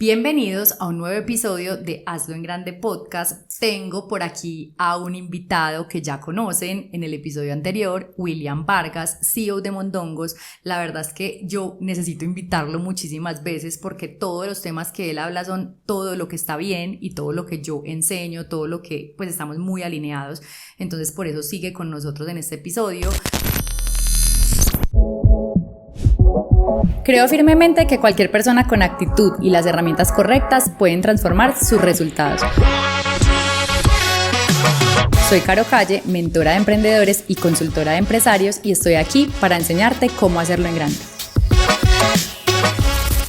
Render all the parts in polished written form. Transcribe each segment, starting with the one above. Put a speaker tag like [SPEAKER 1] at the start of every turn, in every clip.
[SPEAKER 1] Bienvenidos a un nuevo episodio de Hazlo en Grande Podcast. Tengo por aquí a un invitado que ya conocen en el episodio anterior, William Vargas, CEO de Mondongos. La verdad es que yo necesito invitarlo muchísimas veces porque todos los temas que él habla son todo lo que está bien y todo lo que yo enseño, todo lo que pues estamos muy alineados. Entonces por eso sigue con nosotros en este episodio. Creo firmemente que cualquier persona con actitud y las herramientas correctas pueden transformar sus resultados. Soy Caro Calle, mentora de emprendedores y consultora de empresarios, y estoy aquí para enseñarte cómo hacerlo en grande.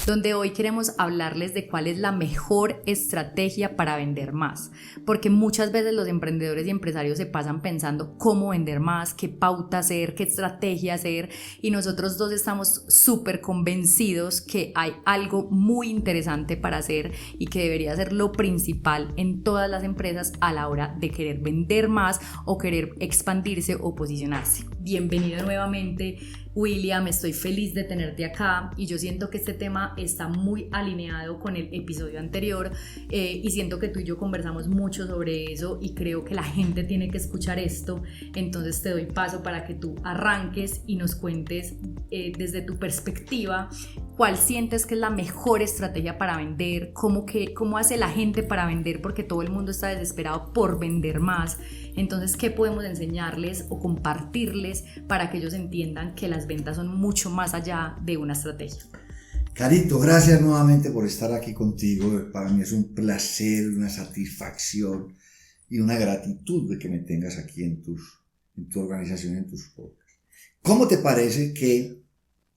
[SPEAKER 1] Donde hoy queremos hablarles de cuál es la mejor estrategia para vender más, porque muchas veces los emprendedores y empresarios se pasan pensando cómo vender más, qué pauta hacer, qué estrategia hacer, y nosotros dos estamos súper convencidos que hay algo muy interesante para hacer y que debería ser lo principal en todas las empresas a la hora de querer vender más o querer expandirse o posicionarse. Bienvenido nuevamente, William, estoy feliz de tenerte acá y yo siento que este tema está muy alineado con el episodio anterior y siento que tú y yo conversamos mucho sobre eso y creo que la gente tiene que escuchar esto. Entonces te doy paso para que tú arranques y nos cuentes desde tu perspectiva cuál sientes que es la mejor estrategia para vender, cómo hace la gente para vender, porque todo el mundo está desesperado por vender más. Entonces, ¿qué podemos enseñarles o compartirles para que ellos entiendan que las ventas son mucho más allá de una estrategia?
[SPEAKER 2] Carito, gracias nuevamente por estar aquí contigo. Para mí es un placer, una satisfacción y una gratitud de que me tengas aquí en tu organización, en tus podcasts. ¿Cómo te parece que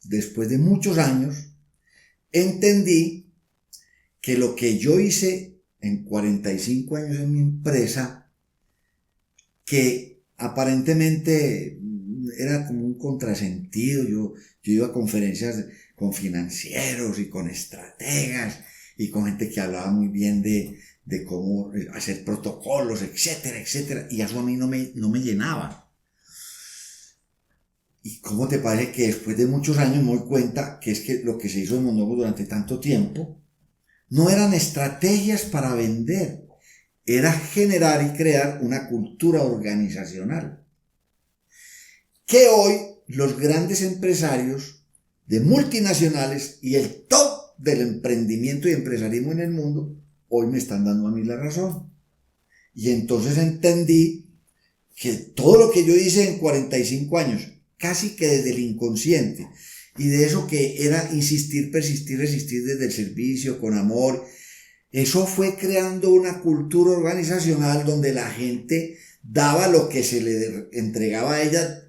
[SPEAKER 2] después de muchos años entendí que lo que yo hice en 45 años en mi empresa, que aparentemente era como un contrasentido? Yo iba a conferencias con financieros y con estrategas y con gente que hablaba muy bien de cómo hacer protocolos, etcétera, etcétera, y eso a mí no me llenaba. ¿Y cómo te parece que después de muchos años me doy cuenta que es que lo que se hizo en Mondongos durante tanto tiempo no eran estrategias para vender, era generar y crear una cultura organizacional que hoy los grandes empresarios de multinacionales y el top del emprendimiento y empresarismo en el mundo hoy me están dando a mí la razón. Y entonces entendí que todo lo que yo hice en 45 años, casi que desde el inconsciente, y de eso que era insistir, persistir, resistir desde el servicio, con amor, eso fue creando una cultura organizacional donde la gente daba lo que se le entregaba a ella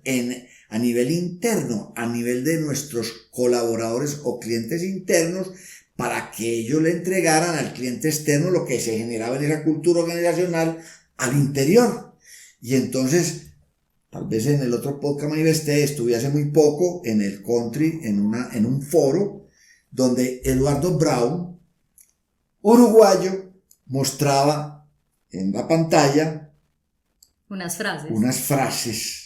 [SPEAKER 2] a nivel interno, a nivel de nuestros colaboradores o clientes internos, para que ellos le entregaran al cliente externo lo que se generaba en esa cultura organizacional al interior. Y entonces, tal vez en el otro podcast manifesté, estuve hace muy poco en el country, en un foro, donde Eduardo Brown, uruguayo, mostraba en la pantalla unas frases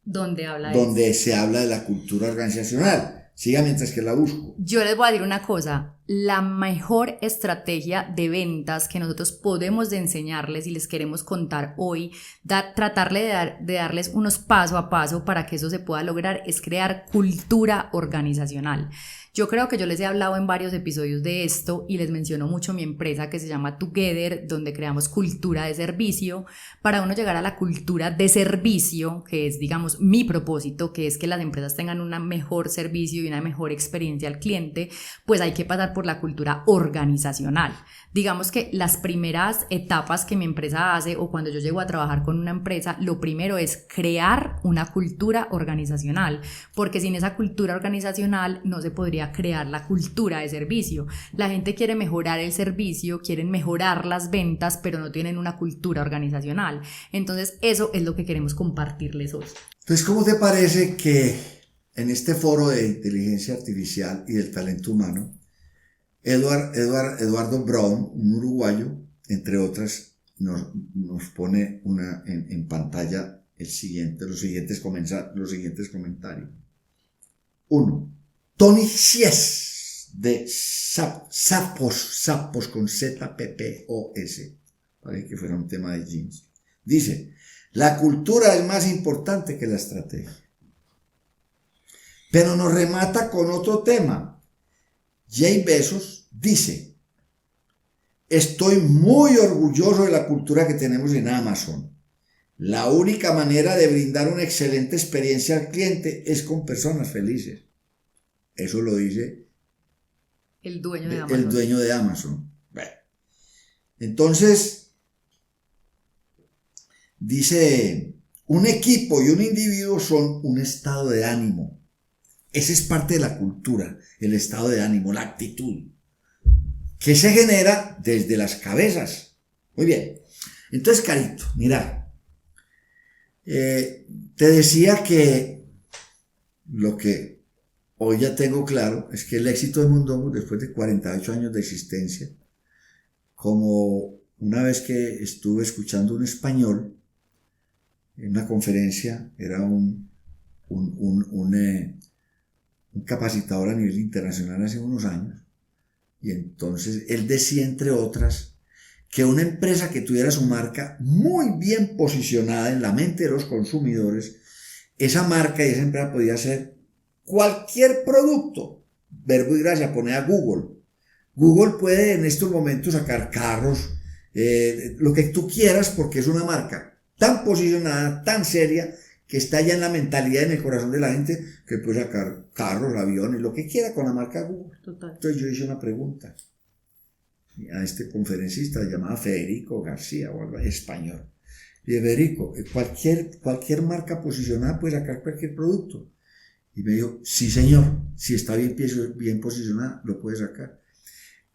[SPEAKER 2] donde se habla de la cultura organizacional. Siga mientras que la busco.
[SPEAKER 1] Yo les voy a decir una cosa, la mejor estrategia de ventas que nosotros podemos enseñarles y les queremos contar hoy, tratarle de darles unos paso a paso para que eso se pueda lograr, es crear cultura organizacional. Yo creo que yo les he hablado en varios episodios de esto y les menciono mucho mi empresa que se llama Together, donde creamos cultura de servicio. Para uno llegar a la cultura de servicio, que es, digamos, mi propósito, que es que las empresas tengan un mejor servicio y una mejor experiencia al cliente, pues hay que pasar por la cultura organizacional. Digamos que las primeras etapas que mi empresa hace o cuando yo llego a trabajar con una empresa, lo primero es crear una cultura organizacional, porque sin esa cultura organizacional no se podría crear la cultura de servicio. La gente quiere mejorar el servicio, quieren mejorar las ventas, pero no tienen una cultura organizacional. Entonces eso es lo que queremos compartirles hoy.
[SPEAKER 2] Entonces, ¿cómo te parece que en este foro de inteligencia artificial y del talento humano, Eduardo Brown, un uruguayo, entre otras, nos pone en pantalla los siguientes comentarios? 1. Tony Sies de Zappos con Z-P-P-O-S, parece que fuera un tema de jeans. Dice, la cultura es más importante que la estrategia. Pero nos remata con otro tema. Jeff Bezos dice, estoy muy orgulloso de la cultura que tenemos en Amazon. La única manera de brindar una excelente experiencia al cliente es con personas felices. Eso lo dice
[SPEAKER 1] el dueño de Amazon.
[SPEAKER 2] El dueño de Amazon. Bueno, entonces, dice, un equipo y un individuo son un estado de ánimo. Esa es parte de la cultura, el estado de ánimo, la actitud, que se genera desde las cabezas. Muy bien. Entonces, Carito, mira, te decía que lo que hoy ya tengo claro es que el éxito de Mondongo, después de 48 años de existencia, como una vez que estuve escuchando un español en una conferencia, era un capacitador a nivel internacional hace unos años, y entonces él decía, entre otras, que una empresa que tuviera su marca muy bien posicionada en la mente de los consumidores, esa marca y esa empresa podía ser cualquier producto. Verbo y gracia, pone a Google. Google puede en estos momentos sacar carros, lo que tú quieras, porque es una marca tan posicionada, tan seria, que está ya en la mentalidad, en el corazón de la gente, que puede sacar carros, aviones, lo que quiera con la marca Google.
[SPEAKER 1] Total.
[SPEAKER 2] Entonces yo hice una pregunta a este conferencista llamado Federico García, o algo español. Y Federico, cualquier marca posicionada puede sacar cualquier producto. Y me dijo, sí señor, si está bien posicionada, lo puede sacar.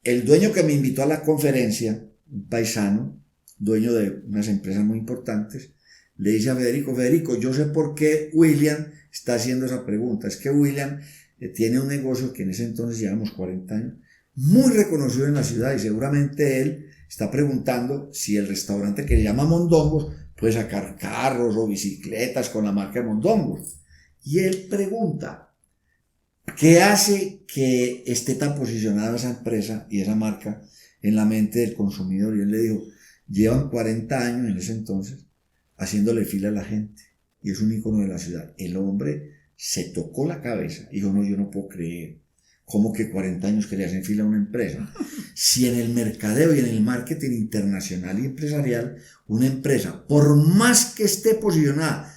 [SPEAKER 2] El dueño que me invitó a la conferencia, un paisano, dueño de unas empresas muy importantes, le dice a Federico, yo sé por qué William está haciendo esa pregunta. Es que William tiene un negocio que en ese entonces llevamos 40 años, muy reconocido en la ciudad, y seguramente él está preguntando si el restaurante que le llama Mondongos puede sacar carros o bicicletas con la marca de Mondongos. Y él pregunta, ¿qué hace que esté tan posicionada esa empresa y esa marca en la mente del consumidor? Y él le dijo, llevan 40 años en ese entonces haciéndole fila a la gente, y es un ícono de la ciudad. El hombre se tocó la cabeza y dijo, no, yo no puedo creer, ¿cómo que 40 años que le hacen fila a una empresa? Si en el mercadeo y en el marketing internacional y empresarial, una empresa, por más que esté posicionada,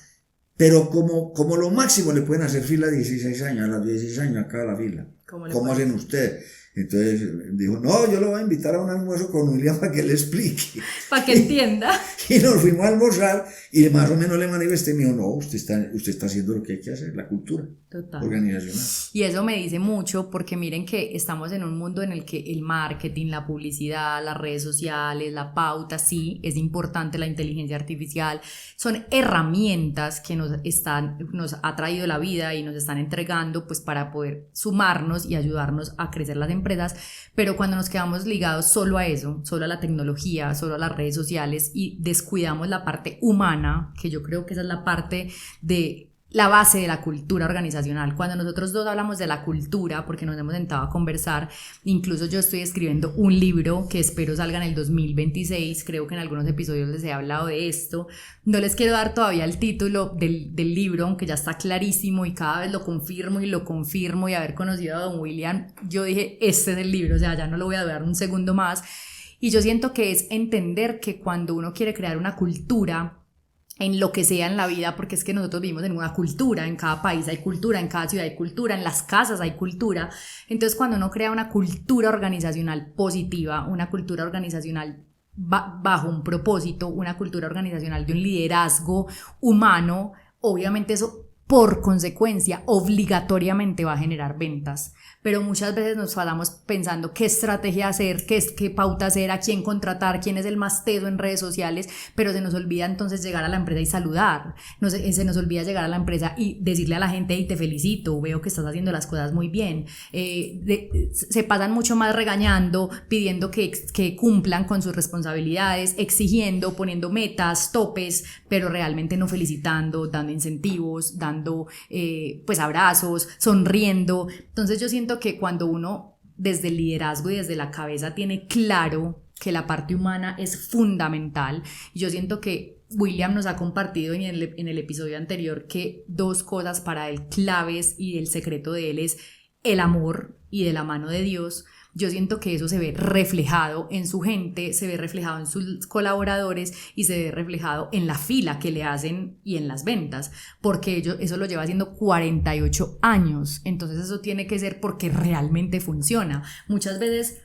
[SPEAKER 2] pero como lo máximo le pueden hacer fila a 16 años, a los 16 años acaba la fila. ¿Cómo hacen ustedes? Entonces dijo, no, yo lo voy a invitar a un almuerzo con William para que le explique.
[SPEAKER 1] Para que entienda.
[SPEAKER 2] Y nos fuimos a almorzar y más o menos le manifesté y me dijo, no, usted está haciendo lo que hay que hacer, la cultura.
[SPEAKER 1] Total.
[SPEAKER 2] Organizacional.
[SPEAKER 1] Y eso me dice mucho porque miren que estamos en un mundo en el que el marketing, la publicidad, las redes sociales, la pauta, sí, es importante, la inteligencia artificial, son herramientas que nos ha traído la vida y nos están entregando pues para poder sumarnos y ayudarnos a crecer las empresas, pero cuando nos quedamos ligados solo a eso, solo a la tecnología, solo a las redes sociales y descuidamos la parte humana, que yo creo que esa es la parte de la base de la cultura organizacional. Cuando nosotros dos hablamos de la cultura, porque nos hemos sentado a conversar, incluso yo estoy escribiendo un libro que espero salga en el 2026, creo que en algunos episodios les he hablado de esto, no les quiero dar todavía el título del libro, aunque ya está clarísimo y cada vez lo confirmo y haber conocido a don William, yo dije, este es el libro, o sea, ya no lo voy a dar un segundo más, y yo siento que es entender que cuando uno quiere crear una cultura, en lo que sea en la vida, porque es que nosotros vivimos en una cultura, en cada país hay cultura, en cada ciudad hay cultura, en las casas hay cultura, entonces cuando uno crea una cultura organizacional positiva, una cultura organizacional bajo un propósito, una cultura organizacional de un liderazgo humano, obviamente eso por consecuencia obligatoriamente va a generar ventas, pero muchas veces nos pasamos pensando qué estrategia hacer, qué pauta hacer, a quién contratar, quién es el más teso en redes sociales, pero se nos olvida entonces llegar a la empresa y saludar, se nos olvida llegar a la empresa y decirle a la gente, hey, te felicito, veo que estás haciendo las cosas muy bien, se pasan mucho más regañando, pidiendo que cumplan con sus responsabilidades, exigiendo, poniendo metas, topes, pero realmente no felicitando, dando incentivos, dando pues abrazos, sonriendo. Entonces yo siento que cuando uno desde el liderazgo y desde la cabeza tiene claro que la parte humana es fundamental. Y yo siento que William nos ha compartido en el episodio anterior que 2 cosas para él claves y el secreto de él es el amor y de la mano de Dios. Yo siento que eso se ve reflejado en su gente, se ve reflejado en sus colaboradores y se ve reflejado en la fila que le hacen y en las ventas, porque eso lo lleva haciendo 48 años, entonces eso tiene que ser porque realmente funciona. Muchas veces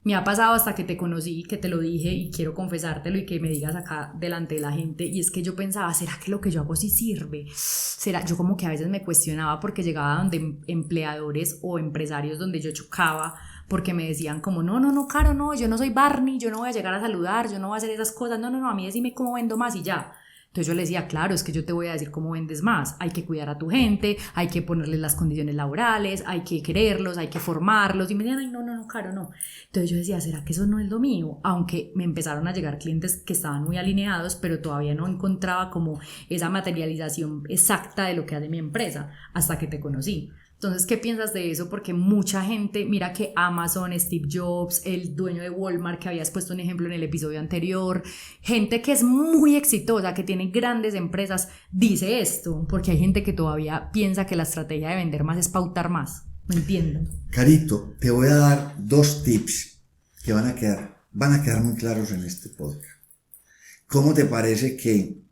[SPEAKER 1] me ha pasado hasta que te conocí, que te lo dije y quiero confesártelo y que me digas acá delante de la gente, y es que yo pensaba, ¿será que lo que yo hago sí sirve? ¿Será? Yo como que a veces me cuestionaba porque llegaba donde empleadores o empresarios donde yo chocaba, porque me decían como, no, Caro, no, yo no soy Barney, yo no voy a llegar a saludar, yo no voy a hacer esas cosas, no, a mí decime cómo vendo más y ya. Entonces yo le decía, claro, es que yo te voy a decir cómo vendes más, hay que cuidar a tu gente, hay que ponerles las condiciones laborales, hay que quererlos, hay que formarlos, y me decían, ay, no, Caro, no. Entonces yo decía, ¿será que eso no es lo mío? Aunque me empezaron a llegar clientes que estaban muy alineados, pero todavía no encontraba como esa materialización exacta de lo que hace mi empresa, hasta que te conocí. Entonces, ¿qué piensas de eso? Porque mucha gente, mira que Amazon, Steve Jobs, el dueño de Walmart, que habías puesto un ejemplo en el episodio anterior, gente que es muy exitosa, que tiene grandes empresas, dice esto, porque hay gente que todavía piensa que la estrategia de vender más es pautar más. No entiendo.
[SPEAKER 2] Carito, te voy a dar 2 tips que van a quedar muy claros en este podcast. ¿Cómo te parece que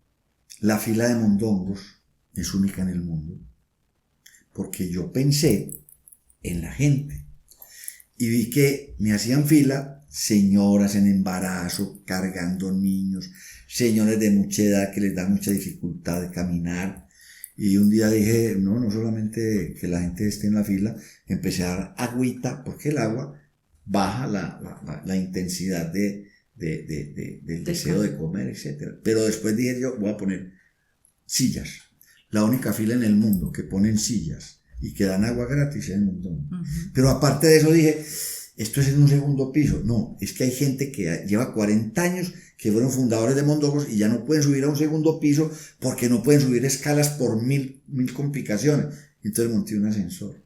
[SPEAKER 2] la fila de mondongos es única en el mundo? Porque yo pensé en la gente y vi que me hacían fila señoras en embarazo, cargando niños, señores de mucha edad que les da mucha dificultad de caminar. Y un día dije, no solamente que la gente esté en la fila, empecé a dar agüita, porque el agua baja la intensidad del deseo de comer, etc. Pero después dije yo, voy a poner sillas. La única fila en el mundo que ponen sillas y que dan agua gratis es el mundo. Pero aparte de eso dije, esto es en un segundo piso. No, es que hay gente que lleva 40 años que fueron fundadores de mondongos y ya no pueden subir a un segundo piso porque no pueden subir escalas por mil complicaciones. Entonces monté un ascensor.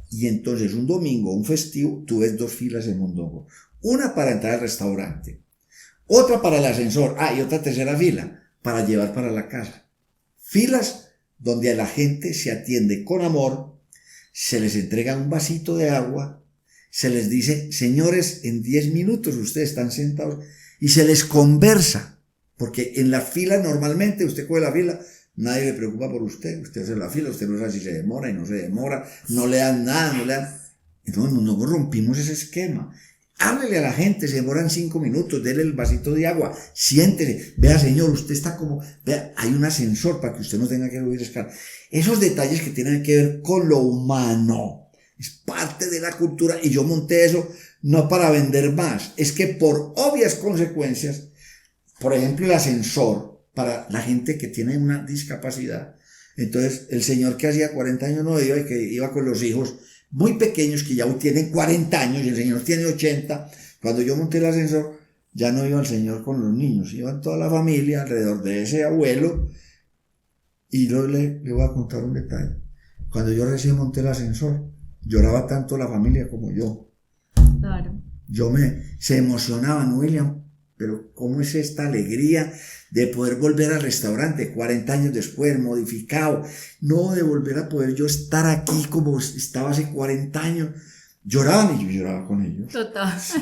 [SPEAKER 2] Y entonces un domingo, un festivo, tú ves 2 filas de mondongo. Una para entrar al restaurante, otra para el ascensor, y otra tercera fila para llevar para la casa. Filas donde a la gente se atiende con amor, se les entrega un vasito de agua, se les dice, señores, en 10 minutos ustedes están sentados, y se les conversa, porque en la fila normalmente usted coge la fila, nadie le preocupa por usted hace la fila, usted no sabe si se demora y no se demora, no le dan nada, Entonces nosotros rompimos ese esquema. Háblele a la gente, se demoran 5 minutos, dele el vasito de agua, siéntese, vea señor, usted está como, vea, hay un ascensor para que usted no tenga que subir escalera. Esos detalles que tienen que ver con lo humano, es parte de la cultura, y yo monté eso no para vender más, es que por obvias consecuencias, por ejemplo el ascensor, para la gente que tiene una discapacidad, entonces el señor que hacía 40 años no iba y que iba con los hijos, muy pequeños que ya tienen 40 años y el señor tiene 80, cuando yo monté el ascensor ya no iba el señor con los niños, iba toda la familia alrededor de ese abuelo. Y yo le voy a contar un detalle, cuando yo recién monté el ascensor lloraba tanto la familia como yo.
[SPEAKER 1] Claro.
[SPEAKER 2] Se emocionaban, William, pero ¿cómo es esta alegría de poder volver al restaurante 40 años después, modificado? No, de volver a poder yo estar aquí como estaba hace 40 años. Lloraban y yo lloraba con ellos.
[SPEAKER 1] Total.
[SPEAKER 2] Sí.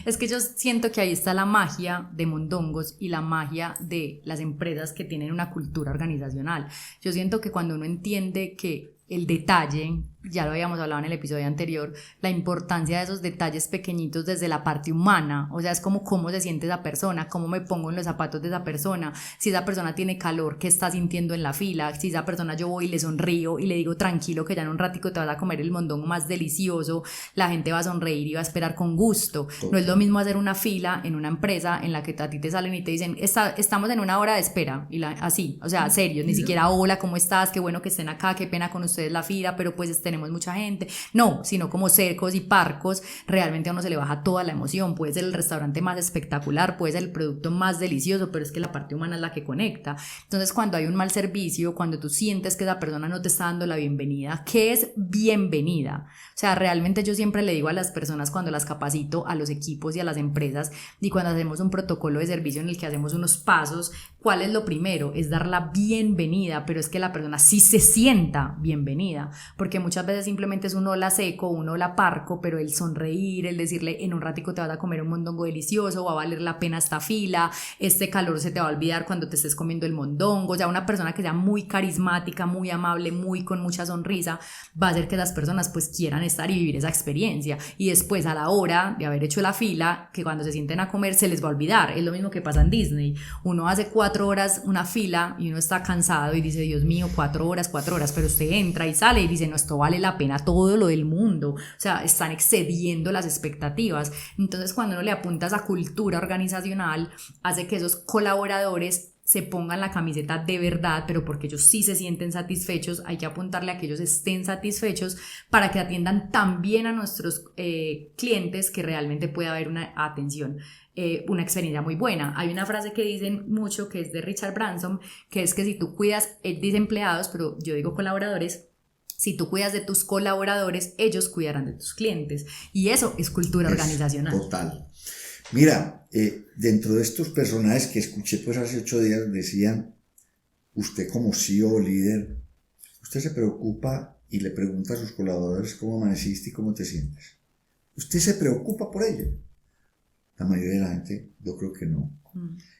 [SPEAKER 1] Es que yo siento que ahí está la magia de mondongos y la magia de las empresas que tienen una cultura organizacional. Yo siento que cuando uno entiende que el detalle, ya lo habíamos hablado en el episodio anterior, la importancia de esos detalles pequeñitos desde la parte humana, o sea, es como cómo se siente esa persona, cómo me pongo en los zapatos de esa persona, si esa persona tiene calor, qué está sintiendo en la fila, si esa persona yo voy y le sonrío y le digo tranquilo que ya en un ratico te vas a comer el mondongo más delicioso, la gente va a sonreír y va a esperar con gusto. No es lo mismo hacer una fila en una empresa en la que a ti te salen y te dicen estamos en una hora de espera, y así, o sea, serio, ni siquiera hola, ¿cómo estás? Qué bueno que estén acá, qué pena con ustedes la fila, pero pues estén tenemos mucha gente, no, sino como secos y parcos, realmente a uno se le baja toda la emoción. Puede ser el restaurante más espectacular, puede ser el producto más delicioso, pero es que la parte humana es la que conecta. Entonces, cuando hay un mal servicio, cuando tú sientes que esa persona no te está dando la bienvenida, ¿qué es bienvenida? O sea, realmente yo siempre le digo a las personas cuando las capacito, a los equipos y a las empresas, y cuando hacemos un protocolo de servicio en el que hacemos unos pasos, ¿cuál es lo primero? Es dar la bienvenida, pero es que la persona sí se sienta bienvenida, porque muchas veces simplemente es un hola seco, un hola parco, pero el sonreír, el decirle en un ratico te vas a comer un mondongo delicioso, va a valer la pena esta fila, este calor se te va a olvidar cuando te estés comiendo el mondongo. O sea, una persona que sea muy carismática, muy amable, muy con mucha sonrisa, va a hacer que las personas pues quieran estar y vivir esa experiencia, y después a la hora de haber hecho la fila, que cuando se sienten a comer se les va a olvidar. Es lo mismo que pasa en Disney, uno hace 4 horas una fila y uno está cansado y dice, Dios mío, 4 horas, pero usted entra y sale y dice, no, esto vale la pena todo lo del mundo. O sea, están excediendo las expectativas. Entonces, cuando uno le apunta a esa cultura organizacional, hace que esos colaboradores se pongan la camiseta de verdad, pero porque ellos sí se sienten satisfechos. Hay que apuntarle a que ellos estén satisfechos para que atiendan tan bien a nuestros clientes que realmente pueda haber una atención, una experiencia muy buena. Hay una frase que dicen mucho, que es de Richard Branson, que es que si tú cuidas, él dice empleados, pero yo digo colaboradores, si tú cuidas de tus colaboradores, ellos cuidarán de tus clientes, y eso es cultura organizacional.
[SPEAKER 2] Total. Mira, dentro de estos personajes que escuché pues hace 8 días, decían, usted como CEO, líder, usted se preocupa y le pregunta a sus colaboradores cómo amaneciste y cómo te sientes. ¿Usted se preocupa por ello? La mayoría de la gente, yo creo que no.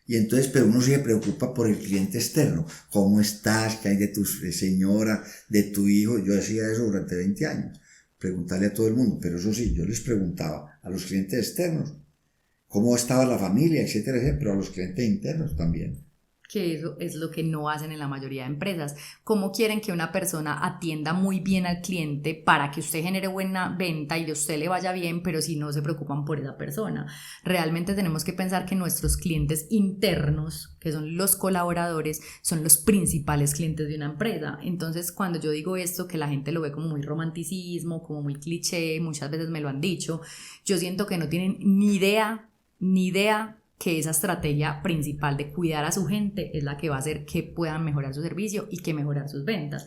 [SPEAKER 2] Y entonces, pero uno sí se preocupa por el cliente externo. ¿Cómo estás? ¿Qué hay de tu señora, de tu hijo? Yo hacía eso durante 20 años. Preguntarle a todo el mundo. Pero eso sí, yo les preguntaba a los clientes externos cómo estaba la familia, etcétera, etcétera, pero a los clientes internos también.
[SPEAKER 1] Que eso es lo que no hacen en la mayoría de empresas. ¿Cómo quieren que una persona atienda muy bien al cliente para que usted genere buena venta y de usted le vaya bien, pero si no se preocupan por esa persona? Realmente tenemos que pensar que nuestros clientes internos, que son los colaboradores, son los principales clientes de una empresa. Entonces, cuando yo digo esto, que la gente lo ve como muy romanticismo, como muy cliché, muchas veces me lo han dicho, yo siento que no tienen ni idea que esa estrategia principal de cuidar a su gente es la que va a hacer que puedan mejorar su servicio y que mejorar sus ventas.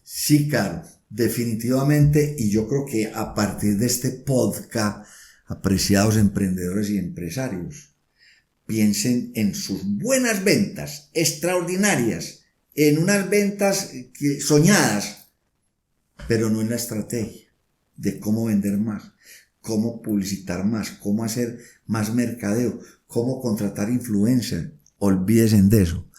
[SPEAKER 2] Sí, Caro, definitivamente, y yo creo que a partir de este podcast, apreciados emprendedores y empresarios, piensen en sus buenas ventas, extraordinarias, en unas ventas soñadas, pero no en la estrategia de cómo vender más, cómo publicitar más, cómo hacer más mercadeo, cómo contratar influencers. Olvídense de eso.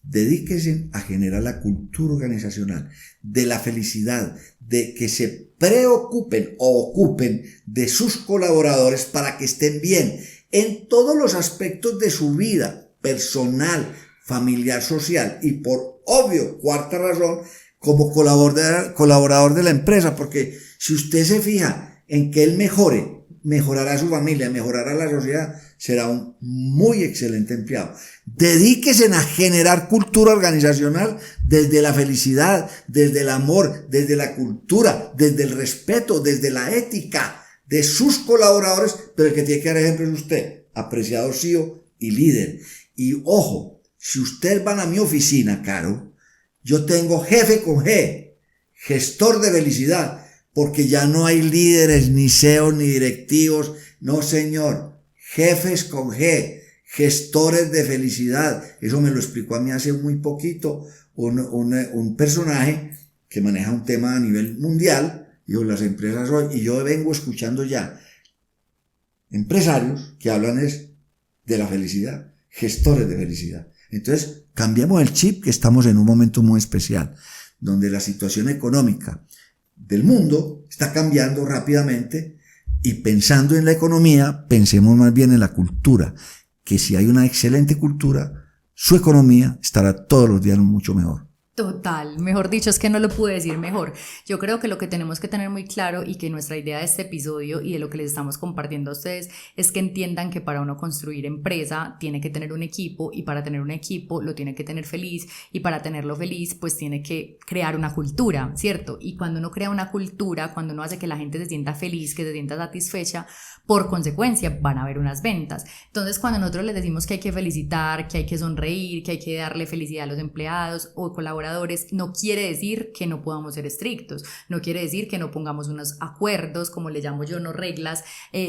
[SPEAKER 2] Dedíquense a generar la cultura organizacional de la felicidad, de que se preocupen o ocupen de sus colaboradores para que estén bien en todos los aspectos de su vida personal, familiar, social, y por obvio, cuarta razón, como colaborador de la empresa, porque si usted se fija en que él mejorará su familia, mejorará la sociedad, será un muy excelente empleado. Dedíquese a generar cultura organizacional desde la felicidad, desde el amor, desde la cultura, desde el respeto, desde la ética de sus colaboradores, pero el que tiene que dar ejemplo es usted, apreciado CEO y líder. Y ojo, si ustedes van a mi oficina, Caro, yo tengo jefe con G, gestor de felicidad, porque ya no hay líderes, ni CEO, ni directivos, no señor, jefes con G, gestores de felicidad. Eso me lo explicó a mí hace muy poquito un personaje que maneja un tema a nivel mundial, digo, las empresas hoy, y yo vengo escuchando ya empresarios que hablan es de la felicidad, gestores de felicidad. Entonces, cambiamos el chip, que estamos en un momento muy especial, donde la situación económica del mundo está cambiando rápidamente, y pensando en la economía, pensemos más bien en la cultura, que si hay una excelente cultura, su economía estará todos los días mucho mejor.
[SPEAKER 1] Total, mejor dicho, es que no lo pude decir mejor. Yo creo que lo que tenemos que tener muy claro y que nuestra idea de este episodio y de lo que les estamos compartiendo a ustedes es que entiendan que para uno construir empresa tiene que tener un equipo, y para tener un equipo lo tiene que tener feliz, y para tenerlo feliz pues tiene que crear una cultura, ¿cierto? Y cuando uno crea una cultura, cuando uno hace que la gente se sienta feliz, que se sienta satisfecha, por consecuencia van a haber unas ventas. Entonces, cuando nosotros les decimos que hay que felicitar, que hay que sonreír, que hay que darle felicidad a los empleados o colaboradores, no quiere decir que no podamos ser estrictos, no quiere decir que no pongamos unos acuerdos, como le llamo yo, no reglas,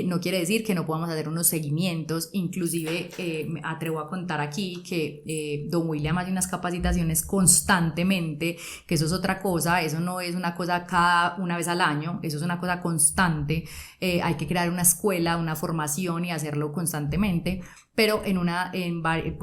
[SPEAKER 1] no quiere decir que no podamos hacer unos seguimientos. Inclusive me atrevo a contar aquí que Don William hace unas capacitaciones constantemente, que eso es otra cosa, eso no es una cosa cada una vez al año, eso es una cosa constante. Hay que crear una escuela, una formación y hacerlo constantemente, pero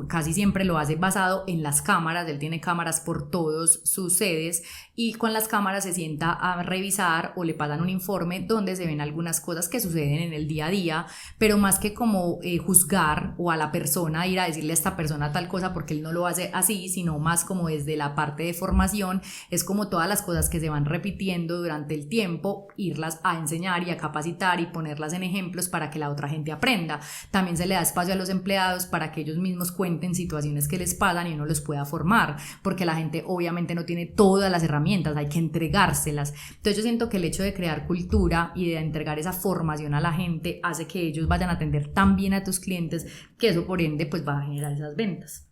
[SPEAKER 1] casi siempre lo hace basado en las cámaras. Él tiene cámaras por todos sus sedes y con las cámaras se sienta a revisar o le pasan un informe donde se ven algunas cosas que suceden en el día a día, pero más que como juzgar o a la persona ir a decirle a esta persona tal cosa porque él no lo hace así, sino más como desde la parte de formación, es como todas las cosas que se van repitiendo durante el tiempo, irlas a enseñar y a capacitar y ponerlas en ejemplos para que la otra gente aprenda. También se le da espacio a los empleados para que ellos mismos cuenten situaciones que les pasan y uno los pueda formar, porque la gente obviamente no tiene todas las herramientas, hay que entregárselas. Entonces yo siento que el hecho de crear cultura y de entregar esa formación a la gente hace que ellos vayan a atender tan bien a tus clientes que eso por ende pues va a generar esas ventas.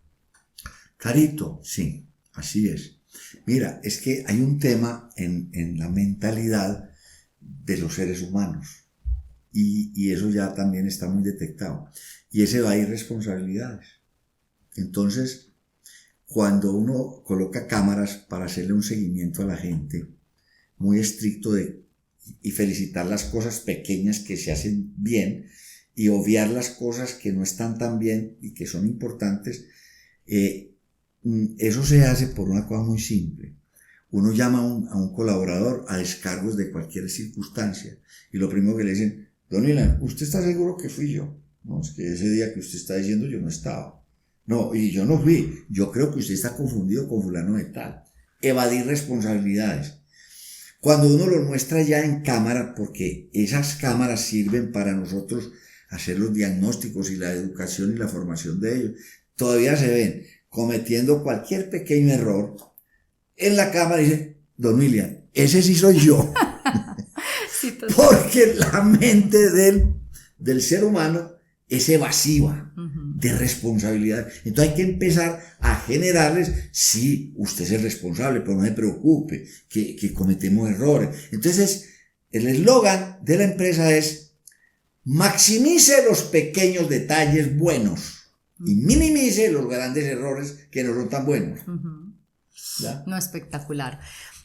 [SPEAKER 2] Carito, sí, así es. Mira, es que hay un tema en la mentalidad de los seres humanos y eso ya también está muy detectado, y ese va a irresponsabilidades. Entonces, cuando uno coloca cámaras para hacerle un seguimiento a la gente muy estricto y felicitar las cosas pequeñas que se hacen bien y obviar las cosas que no están tan bien y que son importantes, eso se hace por una cosa muy simple. Uno llama a un colaborador a descargos de cualquier circunstancia y lo primero que le dicen: Don Ilan, ¿usted está seguro que fui yo? No, es que ese día que usted está diciendo yo no estaba. No, y yo no fui. Yo creo que usted está confundido con fulano de tal. Evadir responsabilidades. Cuando uno lo muestra ya en cámara, porque esas cámaras sirven para nosotros hacer los diagnósticos y la educación y la formación de ellos, todavía se ven cometiendo cualquier pequeño error. En la cámara dice: Don William, ese sí soy yo. Sí, porque la mente del ser humano es evasiva de responsabilidad. Entonces hay que empezar a generarles: sí, usted es el responsable, pero no se preocupe, que cometemos errores. Entonces el eslogan de la empresa es: maximice los pequeños detalles buenos y minimice los grandes errores que no son tan buenos. ¿Ya?
[SPEAKER 1] No, espectacular.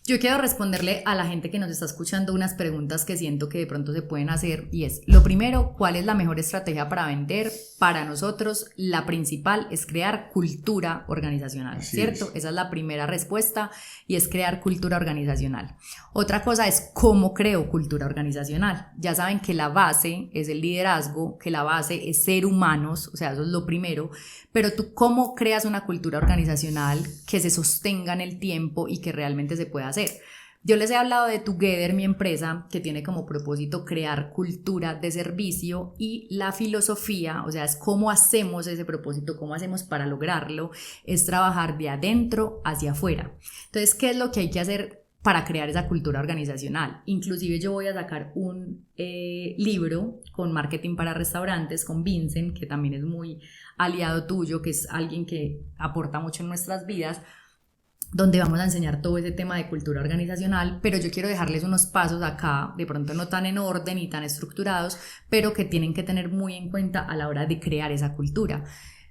[SPEAKER 1] Yo quiero responderle a la gente que nos está escuchando unas preguntas que siento que de pronto se pueden hacer, y es: lo primero, ¿cuál es la mejor estrategia para vender? Para nosotros la principal es crear cultura organizacional, así ¿cierto? Esa es la primera respuesta, y es crear cultura organizacional. Otra cosa es cómo creo cultura organizacional. Ya saben que la base es el liderazgo, que la base es ser humanos, o sea, eso es lo primero, pero tú cómo creas una cultura organizacional que se sostenga en el tiempo y que realmente se pueda hacer. Yo les he hablado de Together, mi empresa, que tiene como propósito crear cultura de servicio, y la filosofía, o sea, es cómo hacemos ese propósito, cómo hacemos para lograrlo, es trabajar de adentro hacia afuera. Entonces, ¿qué es lo que hay que hacer para crear esa cultura organizacional? Inclusive yo voy a sacar un libro con marketing para restaurantes con Vincent, que también es muy aliado tuyo, que es alguien que aporta mucho en nuestras vidas, donde vamos a enseñar todo ese tema de cultura organizacional, pero yo quiero dejarles unos pasos acá, de pronto no tan en orden y tan estructurados, pero que tienen que tener muy en cuenta a la hora de crear esa cultura.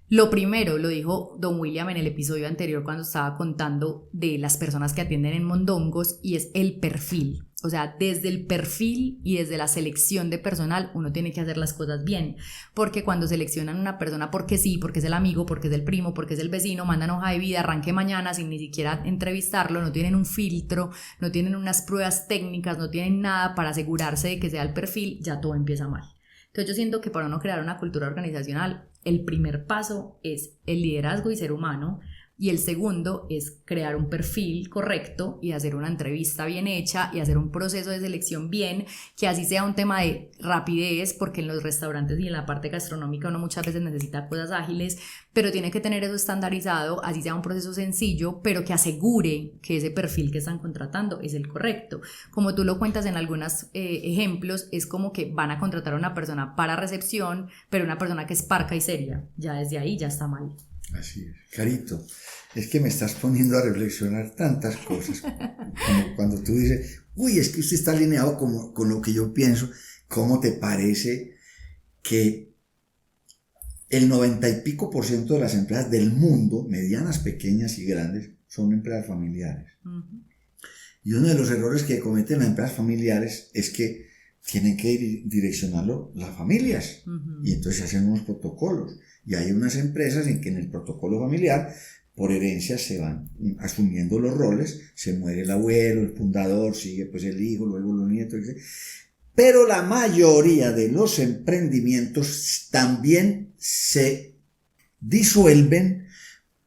[SPEAKER 1] Lo primero, lo dijo Don William en el episodio anterior cuando estaba contando de las personas que atienden en Mondongos, y es el perfil. O sea, desde el perfil y desde la selección de personal uno tiene que hacer las cosas bien, porque cuando seleccionan una persona porque sí, porque es el amigo, porque es el primo, porque es el vecino, mandan hoja de vida, arranque mañana sin ni siquiera entrevistarlo, no tienen un filtro, no tienen unas pruebas técnicas, no tienen nada para asegurarse de que sea el perfil, ya todo empieza mal. Entonces yo siento que para uno crear una cultura organizacional, el primer paso es el liderazgo y ser humano, Y el segundo es crear un perfil correcto y hacer una entrevista bien hecha y hacer un proceso de selección bien, que así sea un tema de rapidez, porque en los restaurantes y en la parte gastronómica uno muchas veces necesita cosas ágiles, pero tiene que tener eso estandarizado, así sea un proceso sencillo, pero que asegure que ese perfil que están contratando es el correcto. Como tú lo cuentas en algunos ejemplos, es como que van a contratar a una persona para recepción, pero una persona que es parca y seria. Ya desde ahí ya está mal.
[SPEAKER 2] Así es. Carito, es que me estás poniendo a reflexionar tantas cosas, como cuando tú dices, uy, es que usted está alineado con lo que yo pienso. ¿Cómo te parece que el 90 y pico % de las empresas del mundo, medianas, pequeñas y grandes, son empresas familiares? Uh-huh. Y uno de los errores que cometen las empresas familiares es que tienen que direccionarlo las familias. Uh-huh. Y entonces se hacen unos protocolos. Y hay unas empresas en que en el protocolo familiar, por herencia, se van asumiendo los roles. Se muere el abuelo, el fundador, sigue pues el hijo, luego los nietos, etc. Pero la mayoría de los emprendimientos también se disuelven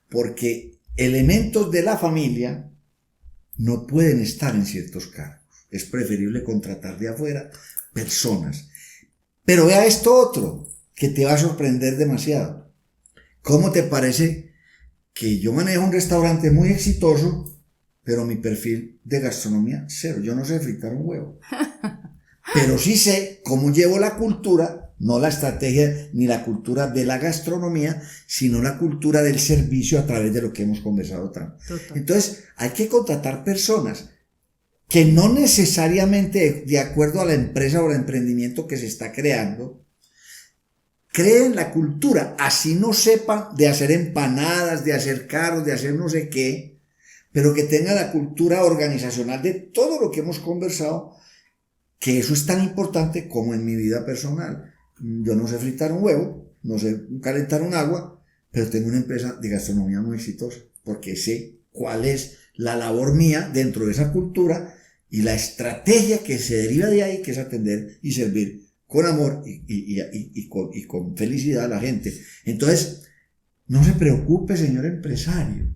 [SPEAKER 2] porque elementos de la familia no pueden estar en ciertos cargos. Es preferible contratar de afuera personas. Pero vea esto otro, que te va a sorprender demasiado. ¿Cómo te parece que yo manejo un restaurante muy exitoso, pero mi perfil de gastronomía, cero? Yo no sé fritar un huevo. Pero sí sé cómo llevo la cultura, no la estrategia ni la cultura de la gastronomía, sino la cultura del servicio a través de lo que hemos conversado tanto. Entonces, hay que contratar personas que no necesariamente de acuerdo a la empresa o el emprendimiento que se está creando, creen la cultura, así no sepan de hacer empanadas, de hacer carros, de hacer no sé qué, pero que tengan la cultura organizacional de todo lo que hemos conversado, que eso es tan importante como en mi vida personal. Yo no sé fritar un huevo, no sé calentar un agua, pero tengo una empresa de gastronomía muy exitosa, porque sé cuál es la labor mía dentro de esa cultura y la estrategia que se deriva de ahí, que es atender y servir con amor y con felicidad a la gente. Entonces, no se preocupe, señor empresario.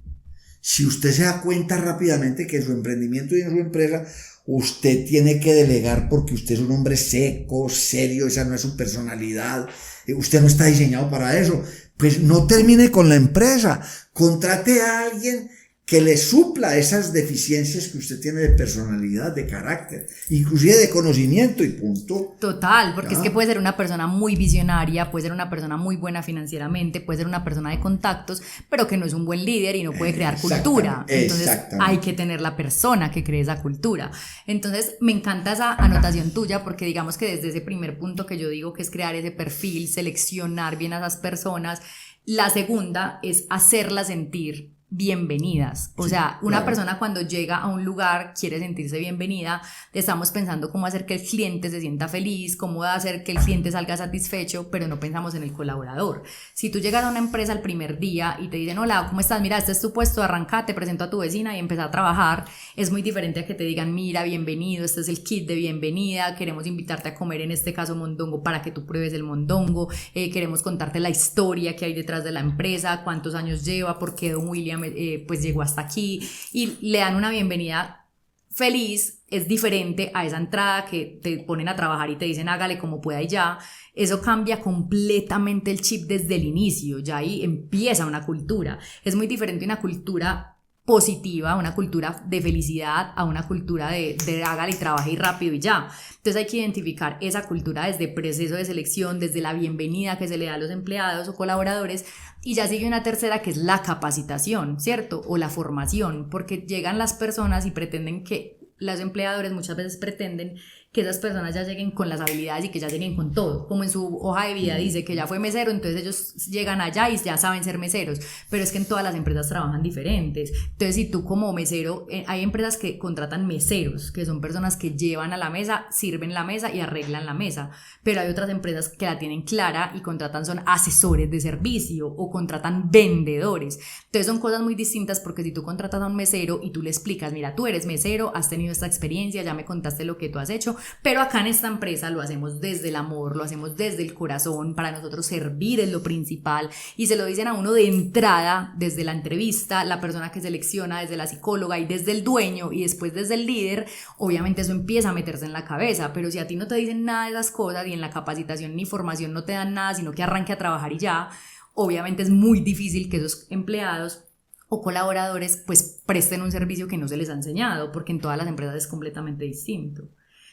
[SPEAKER 2] Si usted se da cuenta rápidamente que en su emprendimiento y en su empresa usted tiene que delegar porque usted es un hombre seco, serio, esa no es su personalidad, usted no está diseñado para eso, pues no termine con la empresa, contrate a alguien que le supla esas deficiencias que usted tiene de personalidad, de carácter, inclusive de conocimiento y punto.
[SPEAKER 1] Total, porque es que puede ser una persona muy visionaria, puede ser una persona muy buena financieramente, puede ser una persona de contactos, pero que no es un buen líder y no puede crear cultura. Entonces hay que tener la persona que cree esa cultura. Entonces me encanta esa anotación tuya, porque digamos que desde ese primer punto que yo digo, que es crear ese perfil, seleccionar bien a esas personas, la segunda es hacerla sentir bienvenidas. O sea, una persona cuando llega a un lugar quiere sentirse bienvenida. Estamos pensando cómo hacer que el cliente se sienta feliz, cómo hacer que el cliente salga satisfecho, pero no pensamos en el colaborador. Si tú llegas a una empresa el primer día y te dicen, hola, ¿cómo estás? Mira, este es tu puesto, arranca, te presento a tu vecina y empieza a trabajar. Es muy diferente a que te digan, mira, bienvenido, este es el kit de bienvenida, queremos invitarte a comer, en este caso mondongo, para que tú pruebes el mondongo, queremos contarte la historia que hay detrás de la empresa, cuántos años lleva, por qué don William pues llegó hasta aquí, y le dan una bienvenida feliz. Es diferente a esa entrada que te ponen a trabajar y te dicen hágale como pueda y ya. Eso cambia completamente el chip desde el inicio, ya ahí empieza una cultura. Es muy diferente una cultura positiva, una cultura de felicidad, a una cultura de hágale y trabaje y rápido y ya. Entonces hay que identificar esa cultura desde el proceso de selección, desde la bienvenida que se le da a los empleados o colaboradores, y ya sigue una tercera que es la capacitación, ¿cierto? O la formación, porque llegan las personas y pretenden que, los empleadores muchas veces pretenden que esas personas ya lleguen con las habilidades y que ya lleguen con todo, como en su hoja de vida dice que ya fue mesero, entonces ellos llegan allá y ya saben ser meseros, pero es que en todas las empresas trabajan diferentes. Entonces si tú como mesero, hay empresas que contratan meseros, que son personas que llevan a la mesa, sirven la mesa y arreglan la mesa, pero hay otras empresas que la tienen clara y contratan son asesores de servicio o contratan vendedores. Entonces son cosas muy distintas, porque si tú contratas a un mesero y tú le explicas, mira, tú eres mesero, has tenido esta experiencia, ya me contaste lo que tú has hecho, pero acá en esta empresa lo hacemos desde el amor, lo hacemos desde el corazón, para nosotros servir es lo principal, y se lo dicen a uno de entrada, desde la entrevista, la persona que selecciona, desde la psicóloga y desde el dueño y después desde el líder. Obviamente eso empieza a meterse en la cabeza, pero si a ti no te dicen nada de esas cosas y en la capacitación ni formación no te dan nada, sino que arranque a trabajar y ya, obviamente es muy difícil que esos empleados o colaboradores pues presten un servicio que no se les ha enseñado, porque en todas las empresas es completamente distinto.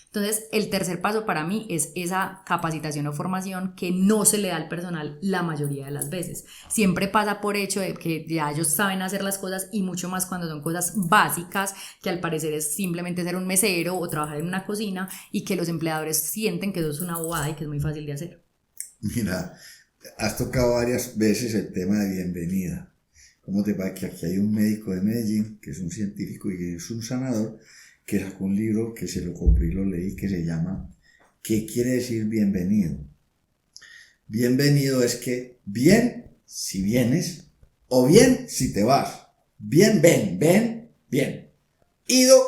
[SPEAKER 1] Entonces, el tercer paso para mí es esa capacitación o formación que no se le da al personal la mayoría de las veces. Siempre pasa por hecho de que ya ellos saben hacer las cosas, y mucho más cuando son cosas básicas, que al parecer es simplemente ser un mesero o trabajar en una cocina, y que los empleadores sienten que eso es una bobada y que es muy fácil de hacer.
[SPEAKER 2] Mira, has tocado varias veces el tema de bienvenida. ¿Cómo te va? Que aquí hay un médico de Medellín, que es un científico y que es un sanador, que sacó un libro que se lo compré y lo leí, que se llama ¿Qué quiere decir bienvenido? Bienvenido es que bien si vienes o bien si te vas. Bien, bien. Ido,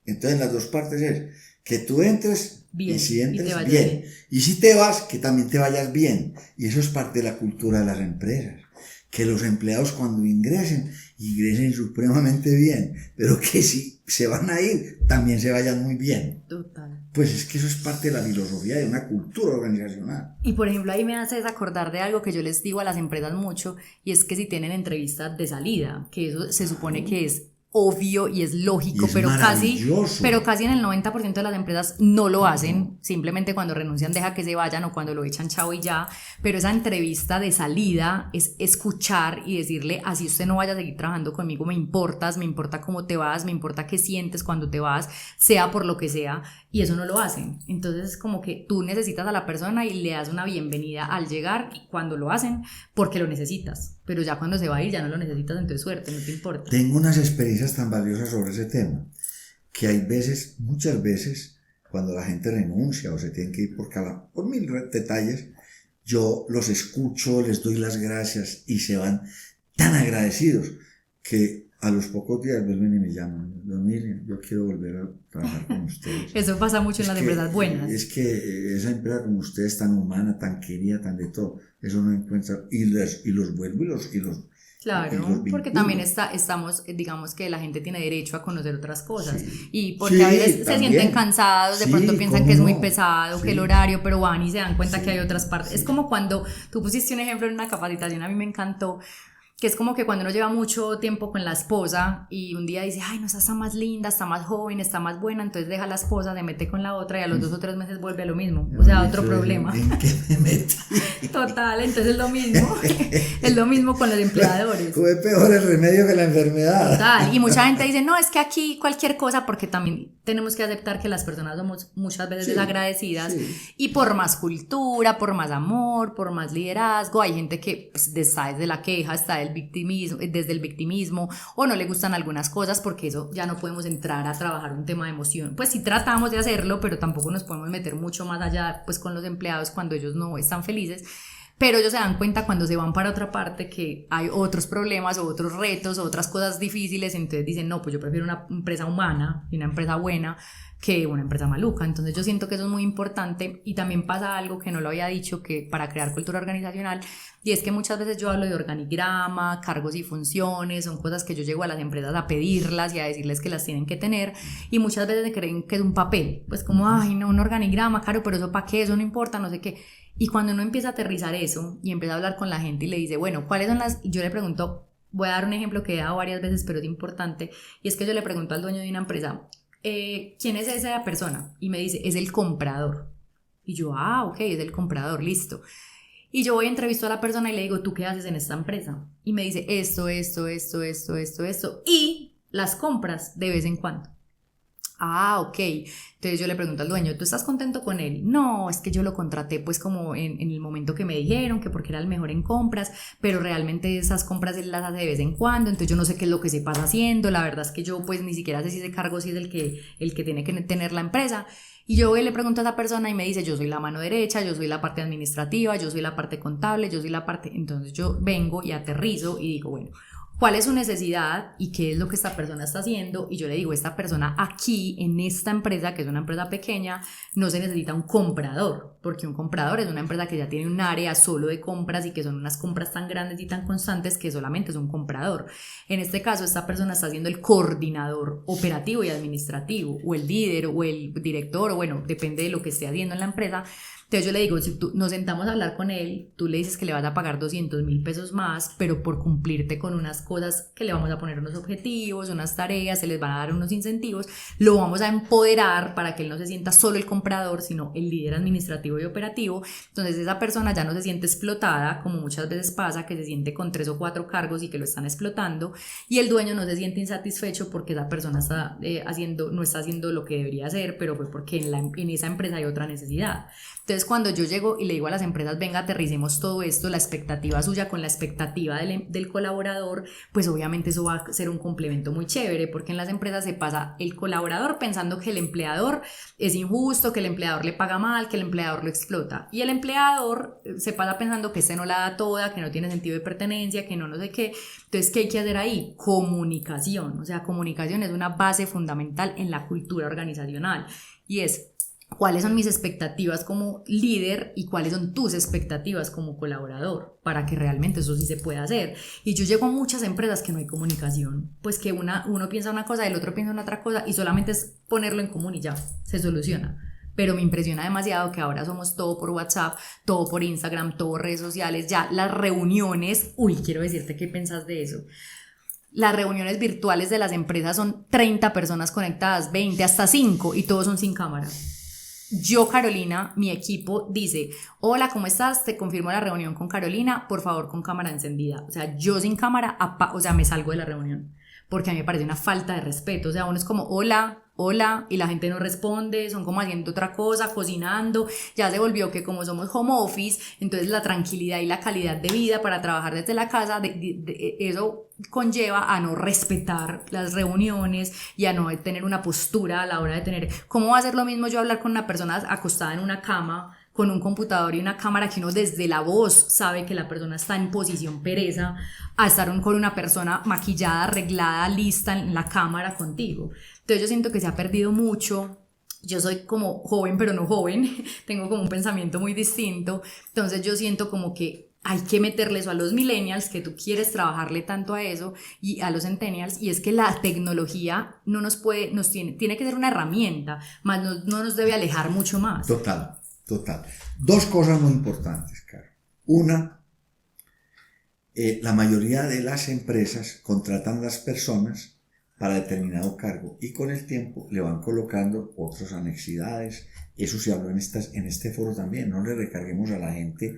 [SPEAKER 2] entonces en las dos partes es que tú entres bien, y si entres bien. Y si te vas, que también te vayas bien. Y eso es parte de la cultura de las empresas. Que los empleados cuando ingresen supremamente bien, pero que si se van a ir, también se vayan muy bien.
[SPEAKER 1] Total.
[SPEAKER 2] Pues es que eso es parte de la filosofía de una cultura organizacional.
[SPEAKER 1] Y por ejemplo, ahí me haces acordar de algo que yo les digo a las empresas mucho, y es que si tienen entrevistas de salida, que eso se supone que es obvio y es lógico,
[SPEAKER 2] y es
[SPEAKER 1] pero casi en el 90% de las empresas no lo hacen, simplemente cuando renuncian deja que se vayan, o cuando lo echan chao y ya. Pero esa entrevista de salida es escuchar y decirle: así usted no vaya a seguir trabajando conmigo, me importa cómo te vas, me importa qué sientes cuando te vas, sea por lo que sea, y eso no lo hacen. Entonces es como que tú necesitas a la persona y le das una bienvenida al llegar, cuando lo hacen, porque lo necesitas, pero ya cuando se va a ir ya no lo necesitas, entonces suerte, no te importa.
[SPEAKER 2] Tengo unas experiencias tan valiosas sobre ese tema, que hay veces, muchas veces, cuando la gente renuncia o se tienen que ir por mil detalles, yo los escucho, les doy las gracias y se van tan agradecidos que a los pocos días vuelven y me llaman: Don Miriam, yo quiero volver a trabajar con ustedes.
[SPEAKER 1] Eso pasa mucho en las empresas buenas.
[SPEAKER 2] Es que esa empresa como ustedes, tan humana, tan querida, tan de todo, eso no encuentra, y los vuelvo y los
[SPEAKER 1] Claro, porque también estamos, digamos que la gente tiene derecho a conocer otras cosas, y porque a veces se sienten cansados, de pronto piensan que es muy pesado, que el horario, pero van y se dan cuenta que hay otras partes. Es como cuando tú pusiste un ejemplo en una capacitación, a mí me encantó, que es como que cuando uno lleva mucho tiempo con la esposa y un día dice: ay, no, esa está más linda, está más joven, está más buena, entonces deja a la esposa, se mete con la otra y a los 2 o 3 meses vuelve a lo mismo, o sea, otro problema.
[SPEAKER 2] ¿En qué me metí?
[SPEAKER 1] Total, entonces es lo mismo con los empleadores.
[SPEAKER 2] Fue peor el remedio que la enfermedad.
[SPEAKER 1] Total, y mucha gente dice: no, es que aquí cualquier cosa, porque también tenemos que aceptar que las personas somos muchas veces desagradecidas, y por más cultura, por más amor, por más liderazgo, hay gente que pues, está desde la queja, está desde el victimismo, o no le gustan algunas cosas, porque eso ya no podemos entrar a trabajar un tema de emoción. Pues sí tratamos de hacerlo, pero tampoco nos podemos meter mucho más allá pues con los empleados cuando ellos no están felices. Pero ellos se dan cuenta cuando se van para otra parte que hay otros problemas o otros retos o otras cosas difíciles, entonces dicen: no, pues yo prefiero una empresa humana y una empresa buena que una empresa maluca. Entonces yo siento que eso es muy importante. Y también pasa algo que no lo había dicho, que para crear cultura organizacional, y es que muchas veces yo hablo de organigrama, cargos y funciones, son cosas que yo llego a las empresas a pedirlas y a decirles que las tienen que tener, y muchas veces creen que es un papel, pues como: ay, no, un organigrama, Caro, pero eso para qué, eso no importa, no sé qué. Y cuando uno empieza a aterrizar eso y empieza a hablar con la gente y le dice: bueno, ¿cuáles son las...? Y yo le pregunto, voy a dar un ejemplo que he dado varias veces, pero es importante, y es que yo le pregunto al dueño de una empresa: ¿quién es esa persona? Y me dice: es el comprador. Y yo: ah, ok, es el comprador, listo. Y yo voy a entrevistar a la persona y le digo: ¿tú qué haces en esta empresa? Y me dice: esto, y las compras de vez en cuando. Ah, ok. Entonces yo le pregunto al dueño: ¿tú estás contento con él? No, es que yo lo contraté pues como en el momento que me dijeron, que porque era el mejor en compras, pero realmente esas compras él las hace de vez en cuando, entonces yo no sé qué es lo que se pasa haciendo, la verdad es que yo pues ni siquiera sé si ese cargo sí es el que tiene que tener la empresa. Y yo le pregunto a esa persona y me dice: yo soy la mano derecha, yo soy la parte administrativa, yo soy la parte contable, yo soy la parte... Entonces yo vengo y aterrizo y digo: bueno, cuál es su necesidad y qué es lo que esta persona está haciendo. Y yo le digo, esta persona aquí, en esta empresa, que es una empresa pequeña, no se necesita un comprador, porque un comprador es una empresa que ya tiene un área solo de compras y que son unas compras tan grandes y tan constantes que solamente es un comprador. En este caso, esta persona está siendo el coordinador operativo y administrativo, o el líder, o el director, o bueno, depende de lo que esté haciendo en la empresa. Entonces yo le digo, si nos sentamos a hablar con él, tú le dices que le vas a pagar 200.000 pesos más, pero por cumplirte con unas cosas que le vamos a poner unos objetivos, unas tareas, se les van a dar unos incentivos, lo vamos a empoderar para que él no se sienta solo el comprador, sino el líder administrativo y operativo. Entonces esa persona ya no se siente explotada, como muchas veces pasa, que se siente con 3 o 4 cargos y que lo están explotando, y el dueño no se siente insatisfecho porque esa persona está no está haciendo lo que debería hacer, pero fue porque en esa empresa hay otra necesidad. Entonces cuando yo llego y le digo a las empresas, venga, aterricemos todo esto, la expectativa suya con la expectativa del colaborador, pues obviamente eso va a ser un complemento muy chévere, porque en las empresas se pasa el colaborador pensando que el empleador es injusto, que el empleador le paga mal, que el empleador lo explota, y el empleador se pasa pensando que no la da toda, que no tiene sentido de pertenencia, que no sé qué. Entonces, ¿qué hay que hacer ahí? Comunicación. O sea, comunicación es una base fundamental en la cultura organizacional, y es: ¿cuáles son mis expectativas como líder y cuáles son tus expectativas como colaborador? Para que realmente eso sí se pueda hacer. Y yo llego a muchas empresas que no hay comunicación, pues que uno piensa una cosa, el otro piensa una otra cosa, y solamente es ponerlo en común y ya, se soluciona. Pero me impresiona demasiado que ahora somos todo por WhatsApp, todo por Instagram, todo redes sociales, ya las reuniones, quiero decirte qué pensás de eso. Las reuniones virtuales de las empresas son 30 personas conectadas, 20, hasta 5, y todos son sin cámara. Yo, Carolina, mi equipo dice: hola, ¿cómo estás? Te confirmo la reunión con Carolina, por favor con cámara encendida. O sea, yo sin cámara, me salgo de la reunión, porque a mí me parece una falta de respeto. O sea, uno es como hola, y la gente no responde, son como haciendo otra cosa, cocinando. Ya se volvió que como somos home office, entonces la tranquilidad y la calidad de vida para trabajar desde la casa, eso conlleva a no respetar las reuniones y a no tener una postura a la hora de tener. ¿Cómo va a ser lo mismo yo hablar con una persona acostada en una cama con un computador y una cámara, que uno desde la voz sabe que la persona está en posición pereza, a estar con una persona maquillada, arreglada, lista en la cámara contigo? Entonces yo siento que se ha perdido mucho. Yo soy como joven, pero no joven, tengo como un pensamiento muy distinto. Entonces yo siento como que hay que meterle eso a los millennials, que tú quieres trabajarle tanto a eso, y a los centennials, y es que la tecnología tiene que ser una herramienta, más no nos debe alejar mucho más.
[SPEAKER 2] Total. Dos cosas muy importantes, Caro. Una, la mayoría de las empresas contratan a las personas para determinado cargo y con el tiempo le van colocando otras anexidades. Eso se habló en este foro también. No le recarguemos a la gente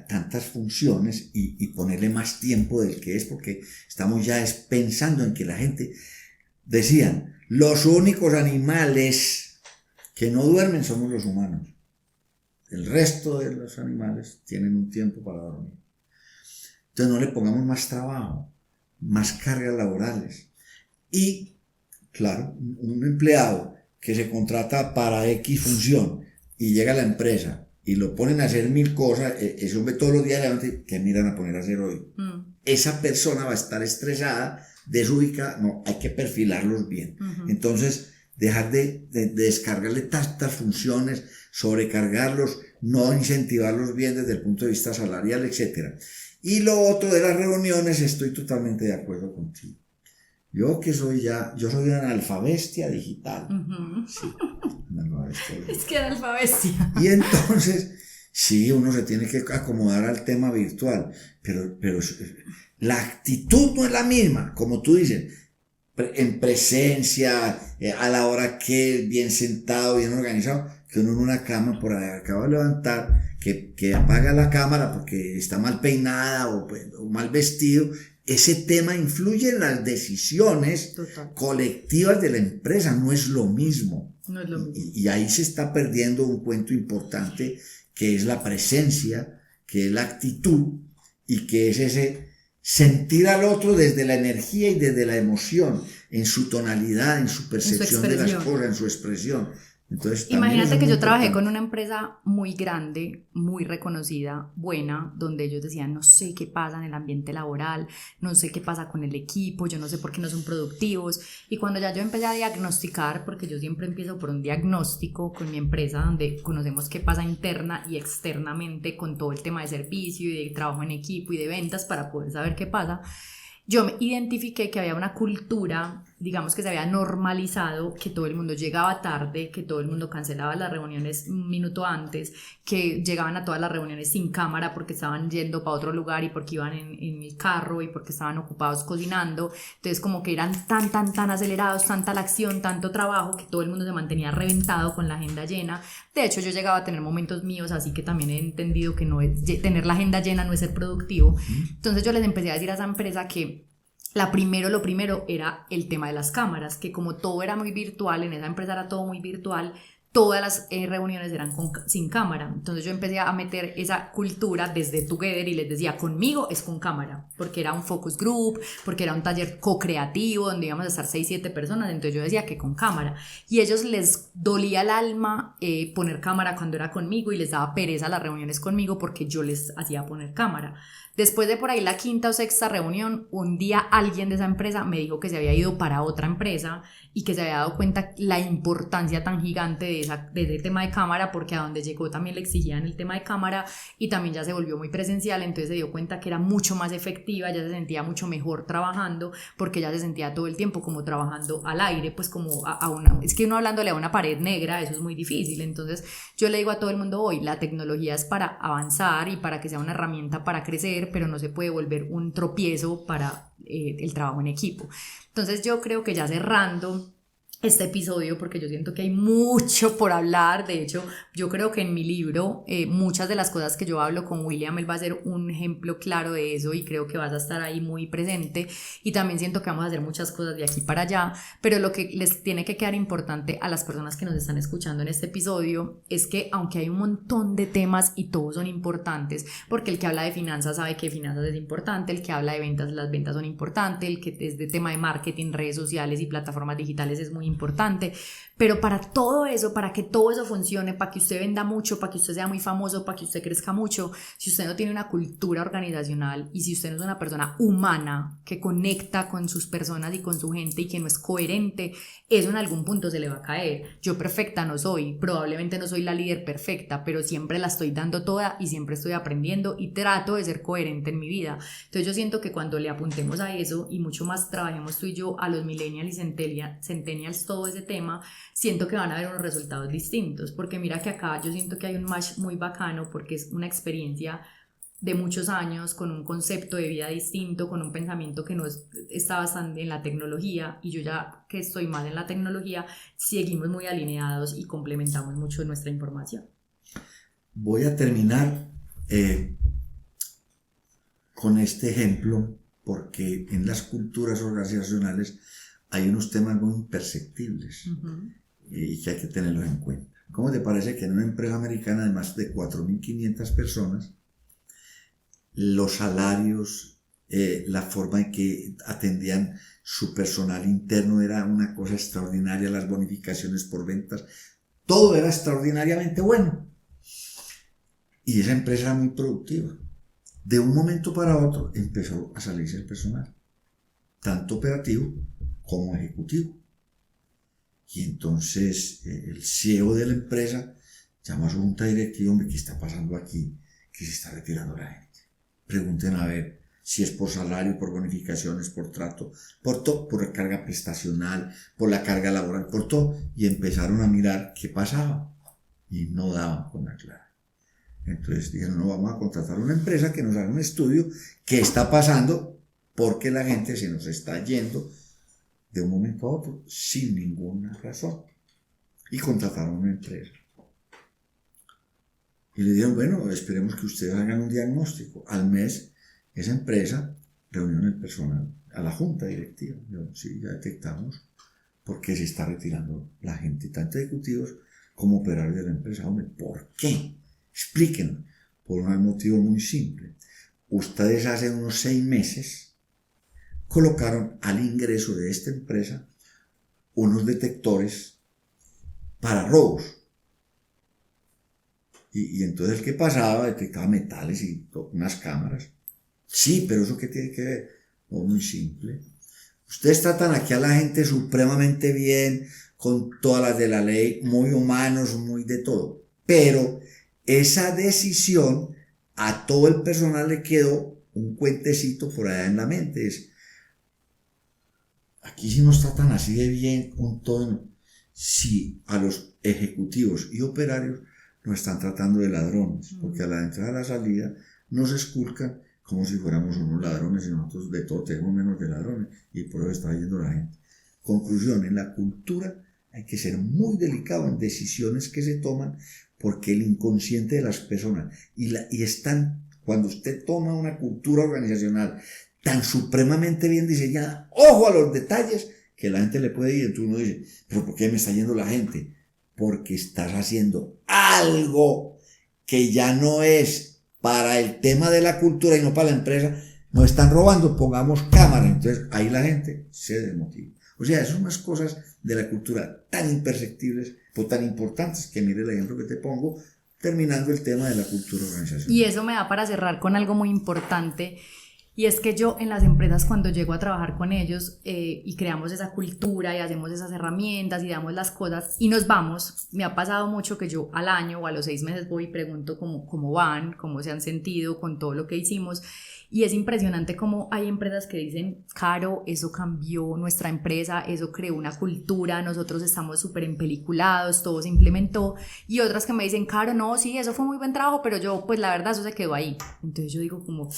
[SPEAKER 2] tantas funciones y ponerle más tiempo del que es, porque estamos ya pensando en que la gente, decían, los únicos animales que no duermen somos los humanos. El resto de los animales tienen un tiempo para dormir. Entonces no le pongamos más trabajo, más cargas laborales. Y, claro, un empleado que se contrata para X función y llega a la empresa y lo ponen a hacer 1000 cosas, ese hombre todos los días levanta, ¿qué miran a poner a hacer hoy? Esa persona va a estar estresada, desubicada, no, hay que perfilarlos bien. Entonces, dejar de descargarle tantas funciones, sobrecargarlos, no incentivarlos bien desde el punto de vista salarial, etc. Y lo otro de las reuniones, estoy totalmente de acuerdo contigo. Yo soy una analfabestia digital. Sí, una analfabestia digital.
[SPEAKER 1] Es que analfabestia.
[SPEAKER 2] Y entonces, sí, uno se tiene que acomodar al tema virtual, pero la actitud no es la misma, como tú dices, en presencia, a la hora que, bien sentado, bien organizado, que uno en una cama por ahí acaba de levantar, que apaga la cámara porque está mal peinada o mal vestido. Ese tema influye en las decisiones colectivas de la empresa, no es lo mismo.
[SPEAKER 1] No es lo mismo.
[SPEAKER 2] Y ahí se está perdiendo un cuento importante, que es la presencia, que es la actitud, y que es ese sentir al otro desde la energía y desde la emoción, en su tonalidad, en su percepción de las cosas, en su expresión. Entonces,
[SPEAKER 1] imagínate que yo trabajé con una empresa muy grande, muy reconocida, buena, donde ellos decían, no sé qué pasa en el ambiente laboral, no sé qué pasa con el equipo, yo no sé por qué no son productivos. Y cuando ya yo empecé a diagnosticar, porque yo siempre empiezo por un diagnóstico con mi empresa, donde conocemos qué pasa interna y externamente con todo el tema de servicio y de trabajo en equipo y de ventas para poder saber qué pasa, yo me identifiqué que había una cultura, digamos que se había normalizado, que todo el mundo llegaba tarde, que todo el mundo cancelaba las reuniones un minuto antes, que llegaban a todas las reuniones sin cámara porque estaban yendo para otro lugar y porque iban en el carro y porque estaban ocupados cocinando. Entonces como que eran tan acelerados, tanta la acción, tanto trabajo, que todo el mundo se mantenía reventado con la agenda llena. De hecho, yo llegaba a tener momentos míos, así que también he entendido que no es, tener la agenda llena no es ser productivo. Entonces yo les empecé a decir a esa empresa que lo primero era el tema de las cámaras, que como todo era muy virtual, en esa empresa era todo muy virtual, todas las reuniones eran sin cámara. Entonces yo empecé a meter esa cultura desde Together y les decía, conmigo es con cámara, porque era un focus group, porque era un taller co-creativo donde íbamos a estar 6-7 personas, entonces yo decía que con cámara. Y a ellos les dolía el alma poner cámara cuando era conmigo y les daba pereza las reuniones conmigo porque yo les hacía poner cámara. Después de por ahí la quinta o sexta reunión, un día alguien de esa empresa me dijo que se había ido para otra empresa y que se había dado cuenta la importancia tan gigante de ese tema de cámara, porque a donde llegó también le exigían el tema de cámara y también ya se volvió muy presencial, entonces se dio cuenta que era mucho más efectiva, ya se sentía mucho mejor trabajando, porque ya se sentía todo el tiempo como trabajando al aire, pues como es que uno hablándole a una pared negra, eso es muy difícil. Entonces yo le digo a todo el mundo hoy, la tecnología es para avanzar y para que sea una herramienta para crecer, pero no se puede volver un tropiezo para el trabajo en equipo. Entonces yo creo que ya cerrando este episodio, porque yo siento que hay mucho por hablar. De hecho, yo creo que en mi libro muchas de las cosas que yo hablo con William, él va a ser un ejemplo claro de eso y creo que vas a estar ahí muy presente, y también siento que vamos a hacer muchas cosas de aquí para allá, pero lo que les tiene que quedar importante a las personas que nos están escuchando en este episodio es que aunque hay un montón de temas y todos son importantes, porque el que habla de finanzas sabe que finanzas es importante, el que habla de ventas, las ventas son importantes, el que es de tema de marketing, redes sociales y plataformas digitales es muy importante, pero para todo eso, para que todo eso funcione, para que usted venda mucho, para que usted sea muy famoso, para que usted crezca mucho, si usted no tiene una cultura organizacional y si usted no es una persona humana que conecta con sus personas y con su gente y que no es coherente, eso en algún punto se le va a caer. Yo perfecta no soy, probablemente no soy la líder perfecta, pero siempre la estoy dando toda y siempre estoy aprendiendo y trato de ser coherente en mi vida. Entonces yo siento que cuando le apuntemos a eso y mucho más trabajemos tú y yo a los millennials y centennials todo ese tema, siento que van a haber unos resultados distintos, porque mira que acá yo siento que hay un match muy bacano porque es una experiencia de muchos años con un concepto de vida distinto, con un pensamiento que no está bastante en la tecnología, y yo ya que estoy más en la tecnología, seguimos muy alineados y complementamos mucho nuestra información.
[SPEAKER 2] Voy a terminar con este ejemplo porque en las culturas organizacionales hay unos temas muy imperceptibles y que hay que tenerlos en cuenta. ¿Cómo te parece que en una empresa americana de más de 4.500 personas, los salarios, la forma en que atendían su personal interno era una cosa extraordinaria, las bonificaciones por ventas, todo era extraordinariamente bueno? Y esa empresa era muy productiva. De un momento para otro empezó a salirse el personal, tanto operativo como ejecutivo. Y entonces el CEO de la empresa llamó a su junta directiva: hombre, ¿qué está pasando aquí? Que se está retirando la gente. Pregunten a ver si es por salario, por bonificaciones, por trato, por todo, por la carga prestacional, por la carga laboral, por todo. Y empezaron a mirar qué pasaba y no daban con la clave. Entonces dijeron: no, vamos a contratar una empresa que nos haga un estudio qué está pasando, porque la gente se nos está yendo de un momento a otro sin ninguna razón. Y contrataron una empresa y le dijeron: bueno, esperemos que ustedes hagan un diagnóstico. Al mes esa empresa reunió en el personal a la junta directiva. Yo: sí, ya detectamos por qué se está retirando la gente, tanto ejecutivos como operarios de la empresa. Hombre, ¿por qué? Explíquenos. Por un motivo muy simple: ustedes hace unos 6 meses colocaron al ingreso de esta empresa unos detectores para robos. Y entonces el que pasaba detectaba metales y unas cámaras. Sí, pero ¿eso qué tiene que ver? No, muy simple. Ustedes tratan aquí a la gente supremamente bien, con todas las de la ley, muy humanos, muy de todo. Pero esa decisión a todo el personal le quedó un cuentecito por allá en la mente. Aquí sí nos tratan así de bien con todo. Si a los ejecutivos y operarios nos están tratando de ladrones, porque a la entrada y a la salida nos esculcan como si fuéramos unos ladrones y nosotros de todo tenemos menos de ladrones y por eso está yendo la gente. Conclusión, en la cultura hay que ser muy delicado en decisiones que se toman porque el inconsciente de las personas y están, cuando usted toma una cultura organizacional tan supremamente bien diseñada, ojo a los detalles, que la gente le puede ir, entonces uno dice, pero ¿por qué me está yendo la gente? Porque estás haciendo algo que ya no es para el tema de la cultura y no para la empresa. Nos están robando, pongamos cámara. Entonces ahí la gente se desmotiva. O sea, son unas cosas de la cultura tan imperceptibles o tan importantes que mire el ejemplo que te pongo, terminando el tema de la cultura organizacional.
[SPEAKER 1] Y eso me da para cerrar con algo muy importante. Y es que yo en las empresas cuando llego a trabajar con ellos y creamos esa cultura y hacemos esas herramientas y damos las cosas y nos vamos, me ha pasado mucho que yo al año o a los 6 meses voy y pregunto cómo van, cómo se han sentido con todo lo que hicimos. Y es impresionante cómo hay empresas que dicen, Caro, eso cambió nuestra empresa, eso creó una cultura, nosotros estamos súper empeliculados, todo se implementó. Y otras que me dicen, Caro, no, sí, eso fue muy buen trabajo, pero yo, pues la verdad, eso se quedó ahí. Entonces yo digo como,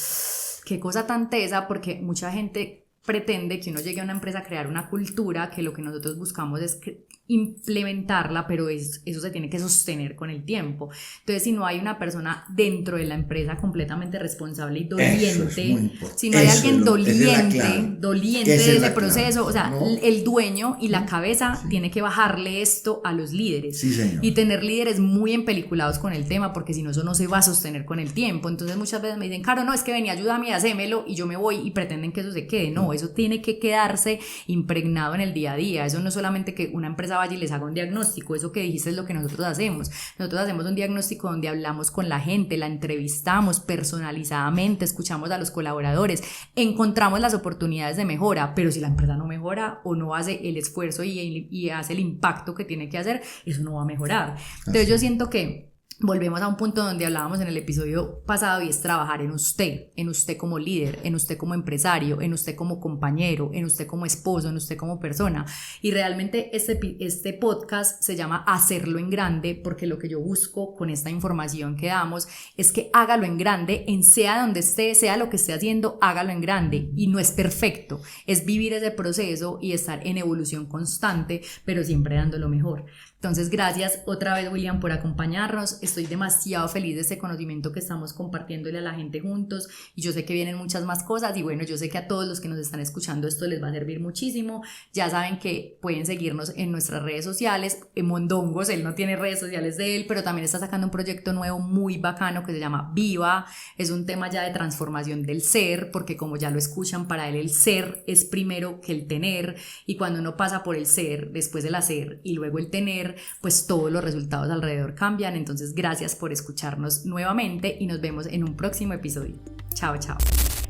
[SPEAKER 1] qué cosa tan tesa, porque mucha gente pretende que uno llegue a una empresa a crear una cultura, que lo que nosotros buscamos es implementarla, pero eso se tiene que sostener con el tiempo. Entonces, si no hay una persona dentro de la empresa completamente responsable y doliente, si no hay alguien doliente de ese proceso, o sea, no. El dueño y la cabeza tiene que bajarle esto a los líderes y tener líderes muy empeliculados con el tema, porque si no, eso no se va a sostener con el tiempo. Entonces, muchas veces me dicen, Caro, no, es que ven y ayúdame, hacémelo, y yo me voy y pretenden que eso se quede. No, eso tiene que quedarse impregnado en el día a día. Eso no es solamente que una empresa vaya y les haga un diagnóstico, eso que dijiste es lo que nosotros hacemos. Nosotros hacemos un diagnóstico donde hablamos con la gente, la entrevistamos personalizadamente, escuchamos a los colaboradores, encontramos las oportunidades de mejora, pero si la empresa no mejora o no hace el esfuerzo y hace el impacto que tiene que hacer, eso no va a mejorar. Entonces yo siento que volvemos a un punto donde hablábamos en el episodio pasado y es trabajar en usted como líder, en usted como empresario, en usted como compañero, en usted como esposo, en usted como persona. Y realmente este podcast se llama Hacerlo en Grande, porque lo que yo busco con esta información que damos es que hágalo en grande, sea donde esté, sea lo que esté haciendo, hágalo en grande. Y no es perfecto, es vivir ese proceso y estar en evolución constante, pero siempre dando lo mejor. Entonces, gracias otra vez, William, por acompañarnos. Estoy demasiado feliz de este conocimiento que estamos compartiéndole a la gente juntos y yo sé que vienen muchas más cosas y bueno, yo sé que a todos los que nos están escuchando esto les va a servir muchísimo. Ya saben que pueden seguirnos en nuestras redes sociales. En Mondongos, él no tiene redes sociales de él, pero también está sacando un proyecto nuevo muy bacano que se llama Viva. Es un tema ya de transformación del ser, porque como ya lo escuchan, para él el ser es primero que el tener y cuando uno pasa por el ser, después el hacer y luego el tener, pues todos los resultados alrededor cambian. Entonces gracias por escucharnos nuevamente y nos vemos en un próximo episodio. Chao, chao.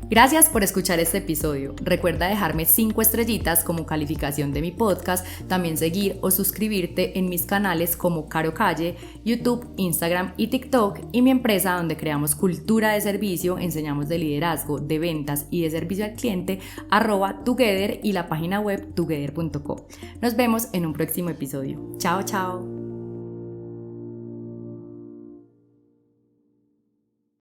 [SPEAKER 1] Gracias por escuchar este episodio. Recuerda dejarme 5 estrellitas como calificación de mi podcast, también seguir o suscribirte en mis canales como Caro Calle, YouTube, Instagram y TikTok, y mi empresa donde creamos cultura de servicio, enseñamos de liderazgo, de ventas y de servicio al cliente, @together, y la página web together.co. Nos vemos en un próximo episodio. Chao, chao.